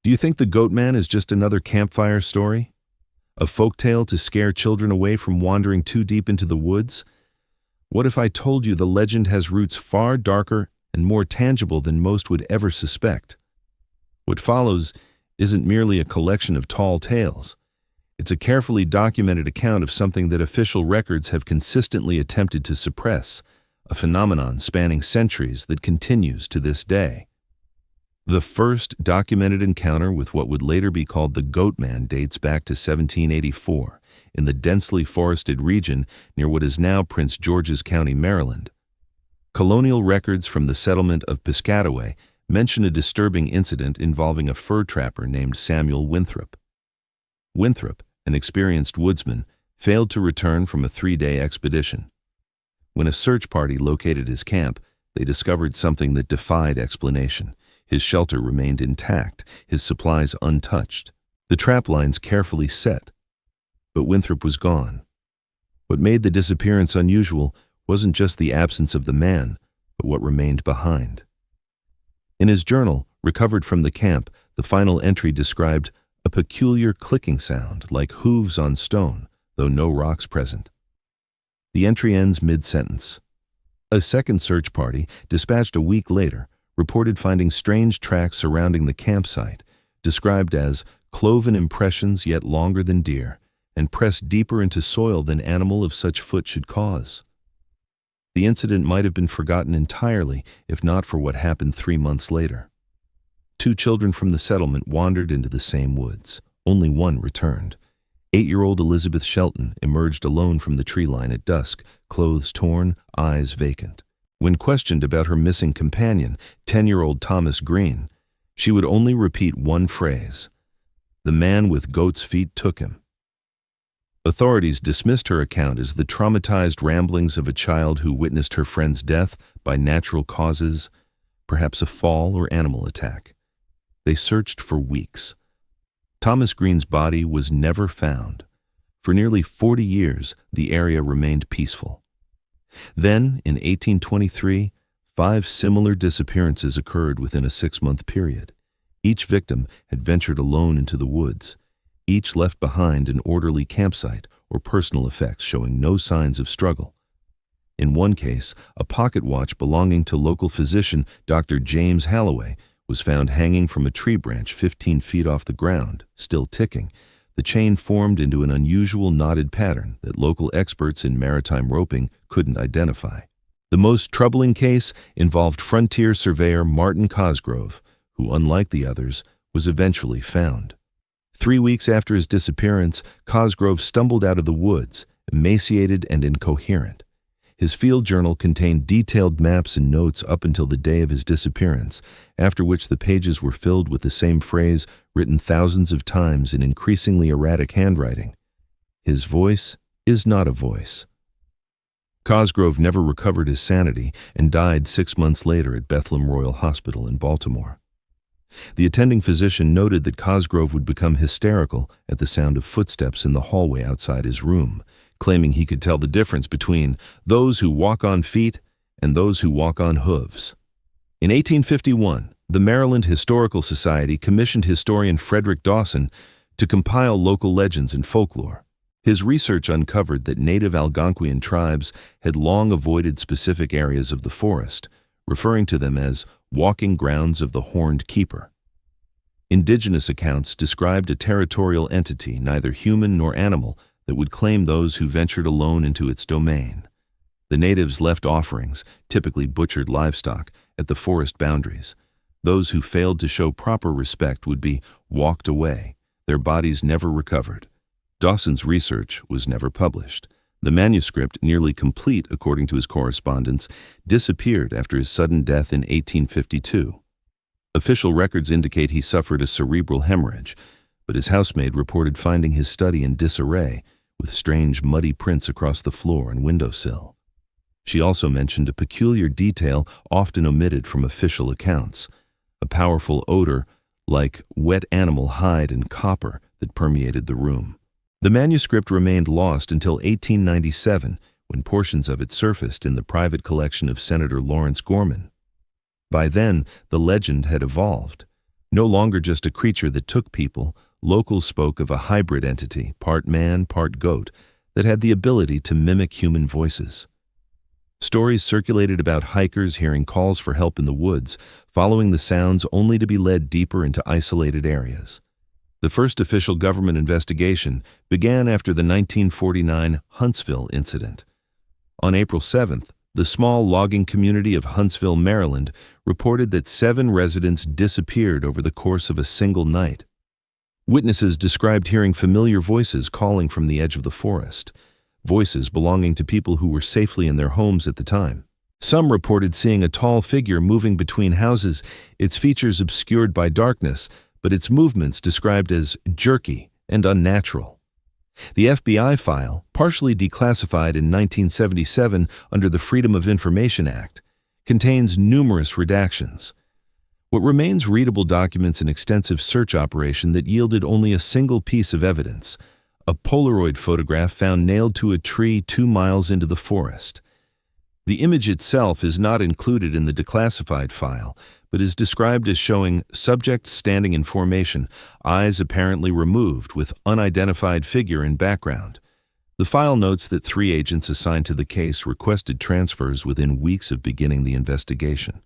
Do you think the Goatman is just another campfire story? A folktale to scare children away from wandering too deep into the woods? What if I told you the legend has roots far darker and more tangible than most would ever suspect? What follows isn't merely a collection of tall tales. It's a carefully documented account of something that official records have consistently attempted to suppress, a phenomenon spanning centuries that continues to this day. The first documented encounter with what would later be called the Goatman dates back to 1784 in the densely forested region near what is now Prince George's County, Maryland. Colonial records from the settlement of Piscataway mention a disturbing incident involving a fur trapper named Samuel Winthrop. Winthrop, an experienced woodsman, failed to return from a 3-day expedition. When a search party located his camp, they discovered something that defied explanation. His shelter remained intact, his supplies untouched, the trap lines carefully set. But Winthrop was gone. What made the disappearance unusual wasn't just the absence of the man, but what remained behind. In his journal, recovered from the camp, the final entry described a peculiar clicking sound like hooves on stone, though no rocks present. The entry ends mid-sentence. A second search party, dispatched a week later, reported finding strange tracks surrounding the campsite, described as cloven impressions yet longer than deer, and pressed deeper into soil than animal of such foot should cause. The incident might have been forgotten entirely if not for what happened 3 months later. 2 children from the settlement wandered into the same woods. Only one returned. 8-year-old Elizabeth Shelton emerged alone from the tree line at dusk, clothes torn, eyes vacant. When questioned about her missing companion, 10-year-old Thomas Green, she would only repeat one phrase: "The man with goat's feet took him." Authorities dismissed her account as the traumatized ramblings of a child who witnessed her friend's death by natural causes, perhaps a fall or animal attack. They searched for weeks. Thomas Green's body was never found. For nearly 40 years, the area remained peaceful. Then, in 1823, 5 similar disappearances occurred within a 6-month period. Each victim had ventured alone into the woods. Each left behind an orderly campsite or personal effects showing no signs of struggle. In one case, a pocket watch belonging to local physician Dr. James Halloway was found hanging from a tree branch 15 feet off the ground, still ticking. The chain formed into an unusual knotted pattern that local experts in maritime roping couldn't identify. The most troubling case involved frontier surveyor Martin Cosgrove, who, unlike the others, was eventually found. 3 weeks after his disappearance, Cosgrove stumbled out of the woods, emaciated and incoherent. His field journal contained detailed maps and notes up until the day of his disappearance, after which the pages were filled with the same phrase written thousands of times in increasingly erratic handwriting: "His voice is not a voice." Cosgrove never recovered his sanity and died 6 months later at Bethlehem Royal Hospital in Baltimore. The attending physician noted that Cosgrove would become hysterical at the sound of footsteps in the hallway outside his room, claiming he could tell the difference between those who walk on feet and those who walk on hooves. In 1851, the Maryland Historical Society commissioned historian Frederick Dawson to compile local legends and folklore. His research uncovered that native Algonquian tribes had long avoided specific areas of the forest, referring to them as walking grounds of the horned keeper. Indigenous accounts described a territorial entity, neither human nor animal, that would claim those who ventured alone into its domain. The natives left offerings, typically butchered livestock, at the forest boundaries. Those who failed to show proper respect would be walked away, their bodies never recovered. Dawson's research was never published. The manuscript, nearly complete according to his correspondence, disappeared after his sudden death in 1852. Official records indicate he suffered a cerebral hemorrhage, but his housemaid reported finding his study in disarray, with strange muddy prints across the floor and windowsill. She also mentioned a peculiar detail often omitted from official accounts: a powerful odor like wet animal hide and copper that permeated the room. The manuscript remained lost until 1897, when portions of it surfaced in the private collection of Senator Lawrence Gorman. By then, the legend had evolved. No longer just a creature that took people, locals spoke of a hybrid entity, part man, part goat, that had the ability to mimic human voices. Stories circulated about hikers hearing calls for help in the woods, following the sounds only to be led deeper into isolated areas. The first official government investigation began after the 1949 Huntsville incident. On April 7th, the small logging community of Huntsville, Maryland, reported that 7 residents disappeared over the course of a single night. Witnesses described hearing familiar voices calling from the edge of the forest, voices belonging to people who were safely in their homes at the time. Some reported seeing a tall figure moving between houses, its features obscured by darkness, but its movements described as jerky and unnatural. The FBI file, partially declassified in 1977 under the Freedom of Information Act, contains numerous redactions. What remains readable documents an extensive search operation that yielded only a single piece of evidence, a Polaroid photograph found nailed to a tree 2 miles into the forest. The image itself is not included in the declassified file, but is described as showing subject standing in formation, eyes apparently removed with unidentified figure in background. The file notes that 3 agents assigned to the case requested transfers within weeks of beginning the investigation.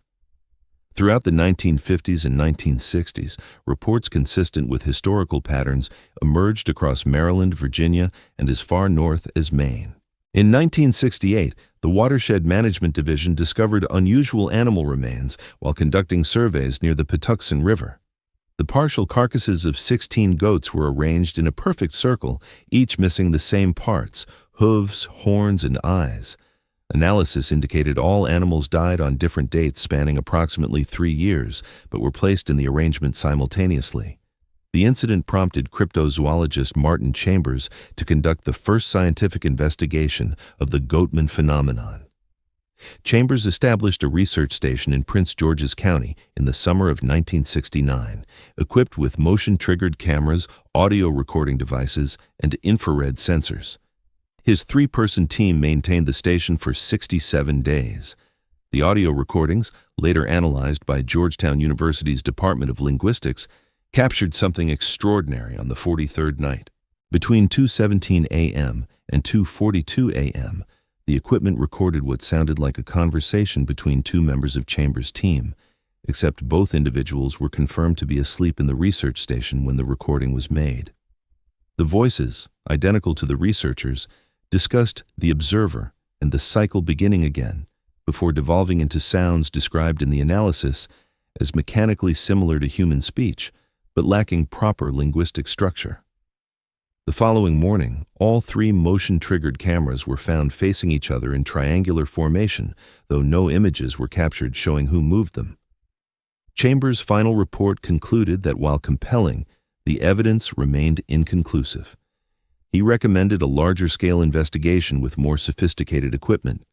Throughout the 1950s and 1960s, reports consistent with historical patterns emerged across Maryland, Virginia, and as far north as Maine. In 1968, the Watershed Management Division discovered unusual animal remains while conducting surveys near the Patuxent River. The partial carcasses of 16 goats were arranged in a perfect circle, each missing the same parts: hooves, horns, and eyes. Analysis indicated all animals died on different dates spanning approximately 3 years, but were placed in the arrangement simultaneously. The incident prompted cryptozoologist Martin Chambers to conduct the first scientific investigation of the Goatman phenomenon. Chambers established a research station in Prince George's County in the summer of 1969, equipped with motion-triggered cameras, audio recording devices, and infrared sensors. His 3-person team maintained the station for 67 days. The audio recordings, later analyzed by Georgetown University's Department of Linguistics, captured something extraordinary on the 43rd night. Between 2:17 a.m. and 2:42 a.m., the equipment recorded what sounded like a conversation between 2 members of Chambers' team, except both individuals were confirmed to be asleep in the research station when the recording was made. The voices, identical to the researchers, discussed the observer and the cycle beginning again, before devolving into sounds described in the analysis as mechanically similar to human speech, but lacking proper linguistic structure. The following morning, all 3 motion-triggered cameras were found facing each other in triangular formation, though no images were captured showing who moved them. Chambers' final report concluded that while compelling, the evidence remained inconclusive. He recommended a larger-scale investigation with more sophisticated equipment.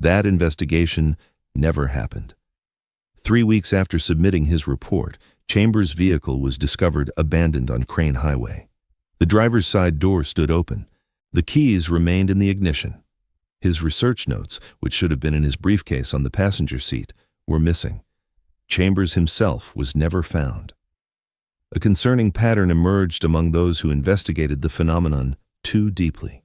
That investigation never happened. 3 weeks after submitting his report, Chambers' vehicle was discovered abandoned on Crane Highway. The driver's side door stood open. The keys remained in the ignition. His research notes, which should have been in his briefcase on the passenger seat, were missing. Chambers himself was never found. A concerning pattern emerged among those who investigated the phenomenon too deeply.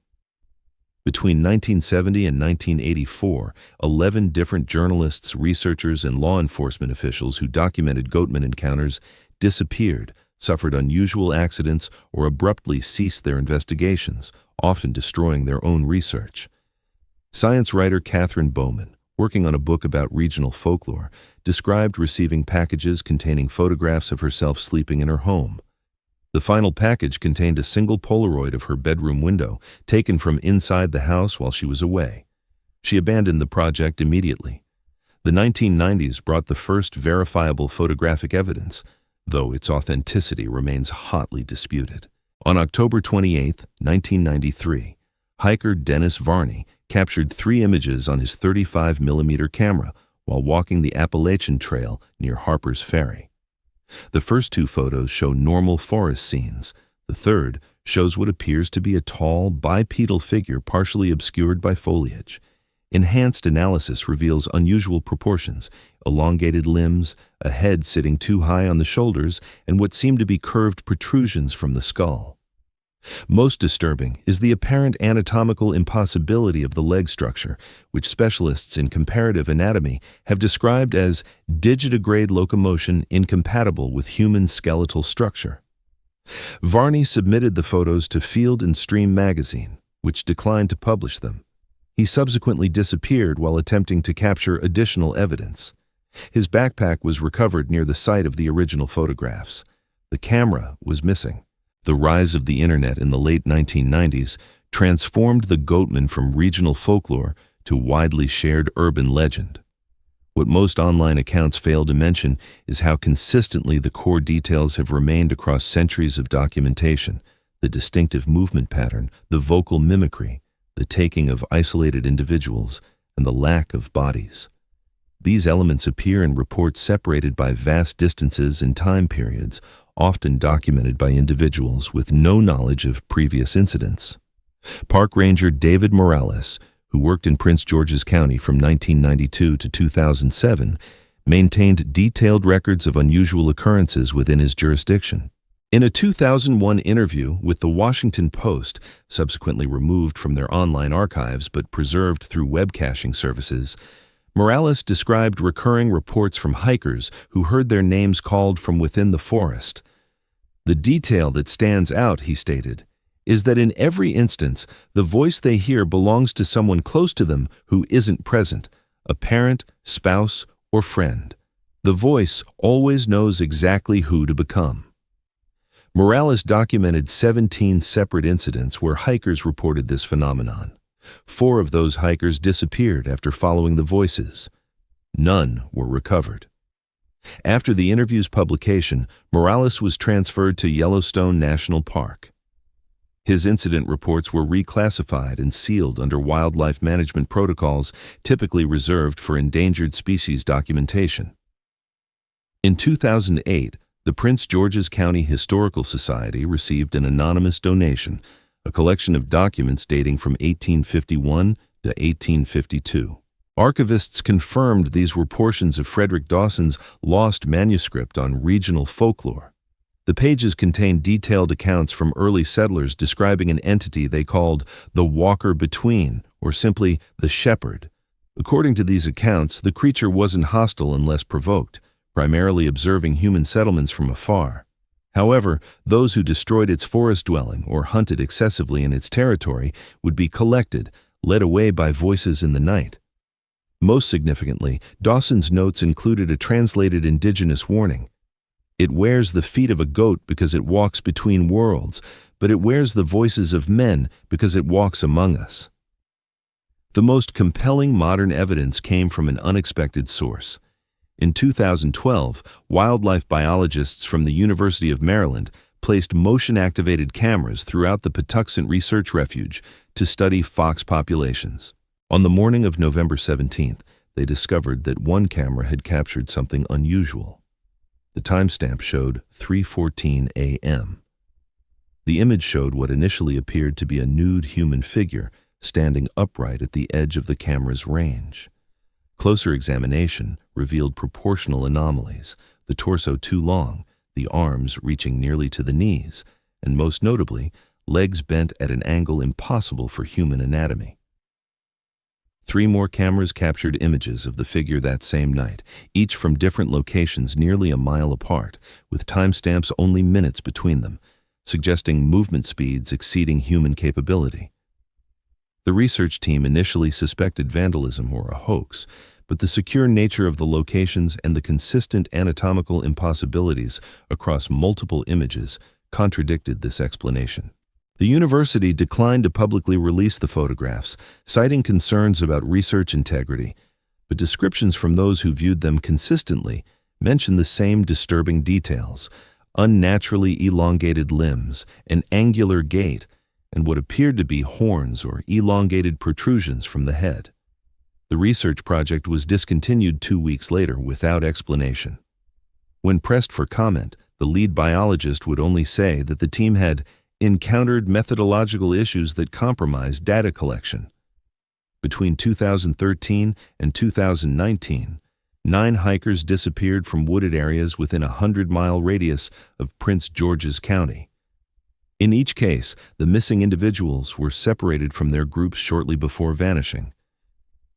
Between 1970 and 1984, 11 different journalists, researchers, and law enforcement officials who documented Goatman encounters disappeared, suffered unusual accidents, or abruptly ceased their investigations, often destroying their own research. Science writer Catherine Bowman, working on a book about regional folklore, described receiving packages containing photographs of herself sleeping in her home. The final package contained a single Polaroid of her bedroom window, taken from inside the house while she was away. She abandoned the project immediately. The 1990s brought the first verifiable photographic evidence, though its authenticity remains hotly disputed. On October 28, 1993, hiker Dennis Varney captured 3 images on his 35mm camera while walking the Appalachian Trail near Harper's Ferry. The first 2 photos show normal forest scenes. The third shows what appears to be a tall, bipedal figure partially obscured by foliage. Enhanced analysis reveals unusual proportions, elongated limbs, a head sitting too high on the shoulders, and what seem to be curved protrusions from the skull. Most disturbing is the apparent anatomical impossibility of the leg structure, which specialists in comparative anatomy have described as digitigrade locomotion incompatible with human skeletal structure. Varney submitted the photos to Field and Stream magazine, which declined to publish them. He subsequently disappeared while attempting to capture additional evidence. His backpack was recovered near the site of the original photographs. The camera was missing. The rise of the internet in the late 1990s transformed the Goatman from regional folklore to widely shared urban legend. What most online accounts fail to mention is how consistently the core details have remained across centuries of documentation: the distinctive movement pattern, the vocal mimicry, the taking of isolated individuals, and the lack of bodies. These elements appear in reports separated by vast distances and time periods, often documented by individuals with no knowledge of previous incidents. Park Ranger David Morales, who worked in Prince George's County from 1992 to 2007, maintained detailed records of unusual occurrences within his jurisdiction. In a 2001 interview with the Washington Post, subsequently removed from their online archives but preserved through web caching services, Morales described recurring reports from hikers who heard their names called from within the forest. The detail that stands out, he stated, is that in every instance, the voice they hear belongs to someone close to them who isn't present, a parent, spouse, or friend. The voice always knows exactly who to become. Morales documented 17 separate incidents where hikers reported this phenomenon. 4 of those hikers disappeared after following the voices. None were recovered. After the interview's publication, Morales was transferred to Yellowstone National Park. His incident reports were reclassified and sealed under wildlife management protocols typically reserved for endangered species documentation. In 2008, the Prince George's County Historical Society received an anonymous donation, a collection of documents dating from 1851 to 1852. Archivists confirmed these were portions of Frederick Dawson's lost manuscript on regional folklore. The pages contain detailed accounts from early settlers describing an entity they called the Walker Between, or simply the Shepherd. According to these accounts, the creature wasn't hostile unless provoked, primarily observing human settlements from afar. However, those who destroyed its forest dwelling or hunted excessively in its territory would be collected, led away by voices in the night. Most significantly, Dawson's notes included a translated indigenous warning. It wears the feet of a goat because it walks between worlds, but it wears the voices of men because it walks among us. The most compelling modern evidence came from an unexpected source. In 2012, wildlife biologists from the University of Maryland placed motion-activated cameras throughout the Patuxent Research Refuge to study fox populations. On the morning of November 17th, they discovered that one camera had captured something unusual. The timestamp showed 3:14 a.m. The image showed what initially appeared to be a nude human figure standing upright at the edge of the camera's range. Closer examination revealed proportional anomalies, the torso too long, the arms reaching nearly to the knees, and most notably, legs bent at an angle impossible for human anatomy. 3 more cameras captured images of the figure that same night, each from different locations nearly a mile apart, with timestamps only minutes between them, suggesting movement speeds exceeding human capability. The research team initially suspected vandalism or a hoax, but the secure nature of the locations and the consistent anatomical impossibilities across multiple images contradicted this explanation. The university declined to publicly release the photographs, citing concerns about research integrity, but descriptions from those who viewed them consistently mention the same disturbing details: unnaturally elongated limbs, an angular gait, and what appeared to be horns or elongated protrusions from the head. The research project was discontinued 2 weeks later without explanation. When pressed for comment, the lead biologist would only say that the team had encountered methodological issues that compromised data collection. Between 2013 and 2019, 9 hikers disappeared from wooded areas within a 100-mile radius of Prince George's County. In each case, the missing individuals were separated from their groups shortly before vanishing.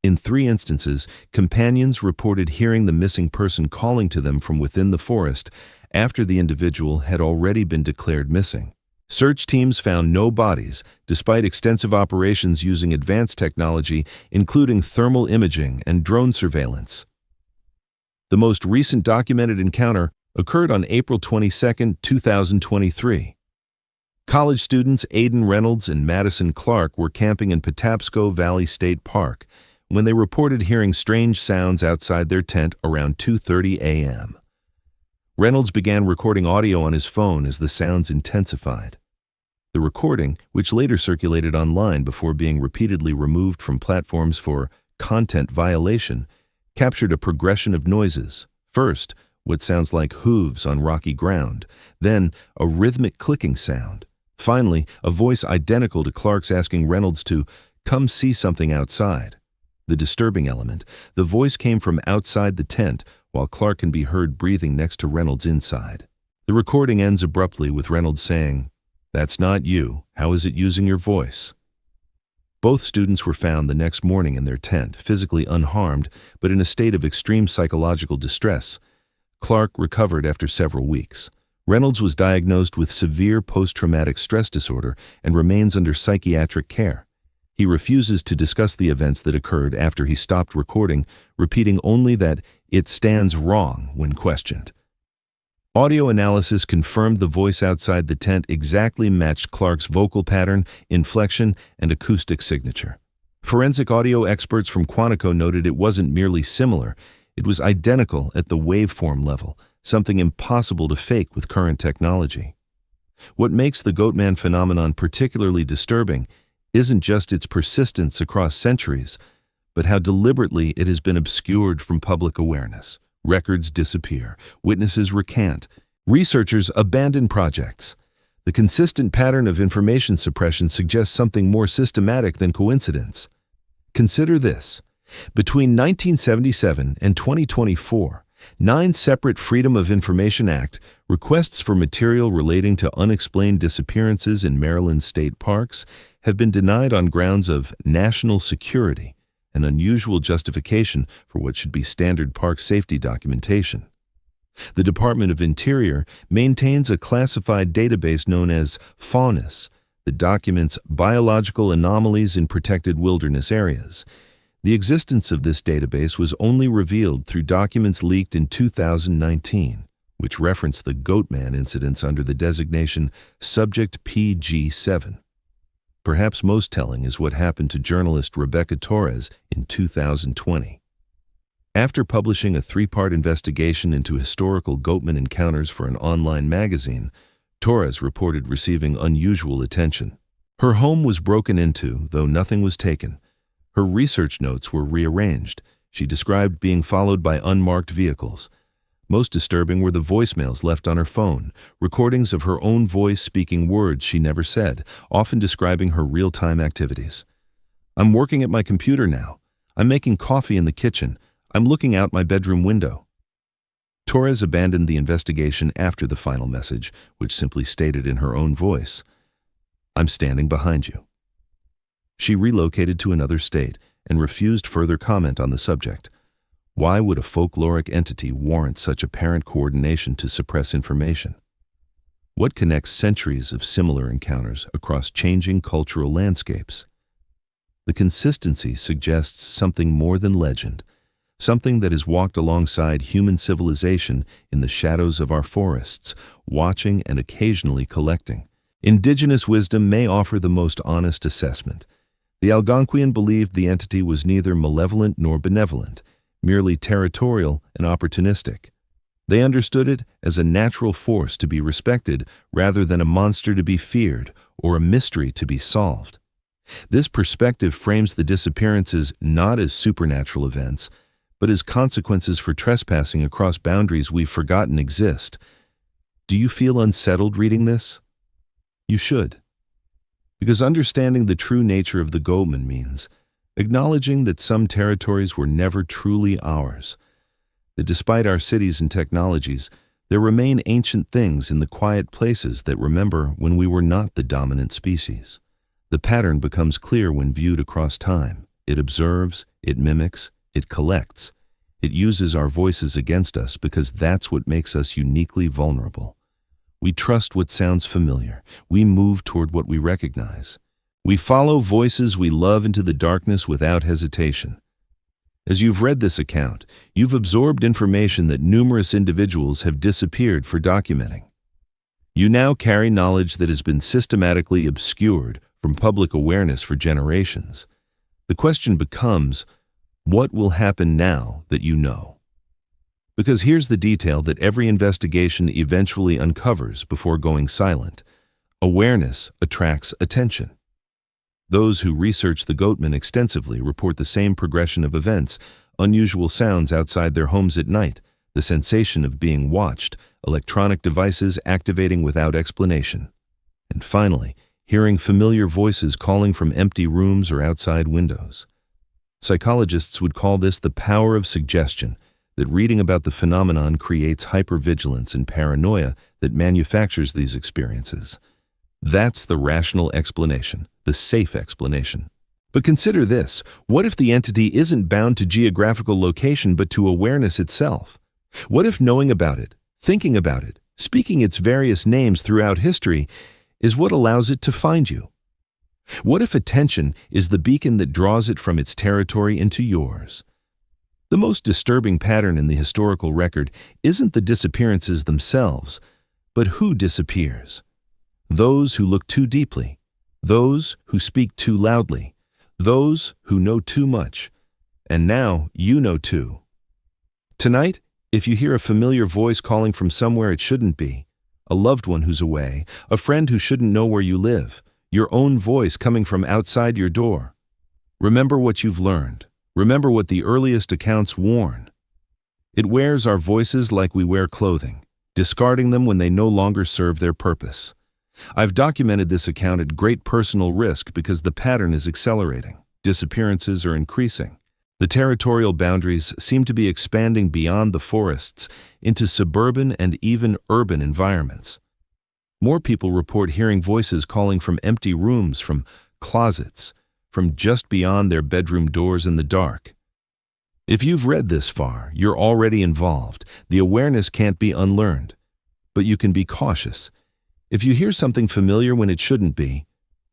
In 3 instances, companions reported hearing the missing person calling to them from within the forest after the individual had already been declared missing. Search teams found no bodies, despite extensive operations using advanced technology, including thermal imaging and drone surveillance. The most recent documented encounter occurred on April 22, 2023. College students Aidan Reynolds and Madison Clark were camping in Patapsco Valley State Park when they reported hearing strange sounds outside their tent around 2:30 a.m. Reynolds began recording audio on his phone as the sounds intensified. The recording, which later circulated online before being repeatedly removed from platforms for content violation, captured a progression of noises. First, what sounds like hooves on rocky ground, then a rhythmic clicking sound. Finally, a voice identical to Clark's asking Reynolds to come see something outside. The disturbing element, the voice came from outside the tent, while Clark can be heard breathing next to Reynolds inside. The recording ends abruptly with Reynolds saying, "That's not you. How is it using your voice?" Both students were found the next morning in their tent, physically unharmed, but in a state of extreme psychological distress. Clark recovered after several weeks. Reynolds was diagnosed with severe post-traumatic stress disorder and remains under psychiatric care. He refuses to discuss the events that occurred after he stopped recording, repeating only that it stands wrong when questioned. Audio analysis confirmed the voice outside the tent exactly matched Clark's vocal pattern, inflection, and acoustic signature. Forensic audio experts from Quantico noted it wasn't merely similar, it was identical at the waveform level, something impossible to fake with current technology. What makes the Goatman phenomenon particularly disturbing isn't just its persistence across centuries, but how deliberately it has been obscured from public awareness. Records disappear, witnesses recant, researchers abandon projects. The consistent pattern of information suppression suggests something more systematic than coincidence. Consider this. Between 1977 and 2024, 9 separate Freedom of Information Act requests for material relating to unexplained disappearances in Maryland state parks have been denied on grounds of national security, an unusual justification for what should be standard park safety documentation. The Department of Interior maintains a classified database known as FAUNUS that documents biological anomalies in protected wilderness areas. The existence of this database was only revealed through documents leaked in 2019, which reference the Goatman incidents under the designation Subject PG7. Perhaps most telling is what happened to journalist Rebecca Torres in 2020. After publishing a 3-part investigation into historical Goatman encounters for an online magazine, Torres reported receiving unusual attention. Her home was broken into, though nothing was taken. Her research notes were rearranged. She described being followed by unmarked vehicles. Most disturbing were the voicemails left on her phone, recordings of her own voice speaking words she never said, often describing her real-time activities. "I'm working at my computer now. I'm making coffee in the kitchen. I'm looking out my bedroom window." Torres abandoned the investigation after the final message, which simply stated in her own voice, "I'm standing behind you." She relocated to another state and refused further comment on the subject. Why would a folkloric entity warrant such apparent coordination to suppress information? What connects centuries of similar encounters across changing cultural landscapes? The consistency suggests something more than legend, something that has walked alongside human civilization in the shadows of our forests, watching and occasionally collecting. Indigenous wisdom may offer the most honest assessment. The Algonquian believed the entity was neither malevolent nor benevolent, merely territorial and opportunistic. They understood it as a natural force to be respected rather than a monster to be feared or a mystery to be solved. This perspective frames the disappearances not as supernatural events, but as consequences for trespassing across boundaries we've forgotten exist. Do you feel unsettled reading this? You should. Because understanding the true nature of the Goatman means acknowledging that some territories were never truly ours, that despite our cities and technologies, there remain ancient things in the quiet places that remember when we were not the dominant species. The pattern becomes clear when viewed across time. It observes, it mimics, it collects. It uses our voices against us because that's what makes us uniquely vulnerable. We trust what sounds familiar. We move toward what we recognize. We follow voices we love into the darkness without hesitation. As you've read this account, you've absorbed information that numerous individuals have disappeared for documenting. You now carry knowledge that has been systematically obscured from public awareness for generations. The question becomes, what will happen now that you know? Because here's the detail that every investigation eventually uncovers before going silent. Awareness attracts attention. Those who research the Goatman extensively report the same progression of events: unusual sounds outside their homes at night, the sensation of being watched, electronic devices activating without explanation, and finally, hearing familiar voices calling from empty rooms or outside windows. Psychologists would call this the power of suggestion, that reading about the phenomenon creates hypervigilance and paranoia that manufactures these experiences. That's the rational explanation, the safe explanation. But consider this: what if the entity isn't bound to geographical location but to awareness itself? What if knowing about it, thinking about it, speaking its various names throughout history is what allows it to find you? What if attention is the beacon that draws it from its territory into yours? The most disturbing pattern in the historical record isn't the disappearances themselves, but who disappears. Those who look too deeply, those who speak too loudly, those who know too much, and now you know too. Tonight, if you hear a familiar voice calling from somewhere it shouldn't be, a loved one who's away, a friend who shouldn't know where you live, your own voice coming from outside your door, remember what you've learned. Remember what the earliest accounts warn. It wears our voices like we wear clothing, discarding them when they no longer serve their purpose. I've documented this account at great personal risk because the pattern is accelerating. Disappearances are increasing. The territorial boundaries seem to be expanding beyond the forests into suburban and even urban environments. More people report hearing voices calling from empty rooms, from closets, from just beyond their bedroom doors in the dark. If you've read this far, you're already involved. The awareness can't be unlearned, but you can be cautious. If you hear something familiar when it shouldn't be,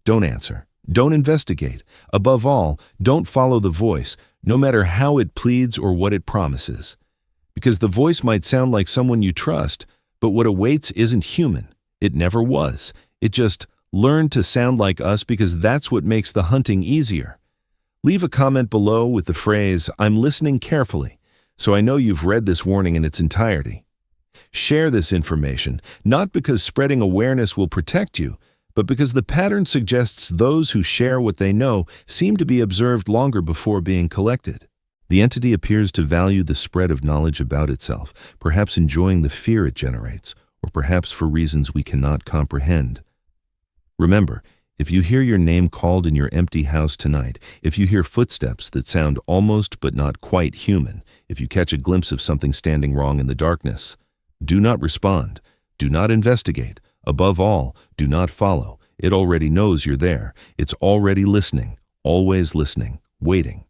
don't answer. Don't investigate. Above all, don't follow the voice, no matter how it pleads or what it promises. Because the voice might sound like someone you trust, but what awaits isn't human. It never was. It just learned to sound like us because that's what makes the hunting easier. Leave a comment below with the phrase, "I'm listening carefully," so I know you've read this warning in its entirety. Share this information, not because spreading awareness will protect you, but because the pattern suggests those who share what they know seem to be observed longer before being collected. The entity appears to value the spread of knowledge about itself, perhaps enjoying the fear it generates, or perhaps for reasons we cannot comprehend. Remember, if you hear your name called in your empty house tonight, if you hear footsteps that sound almost but not quite human, if you catch a glimpse of something standing wrong in the darkness, do not respond. Do not investigate. Above all, do not follow. It already knows you're there. It's already listening, always listening, waiting.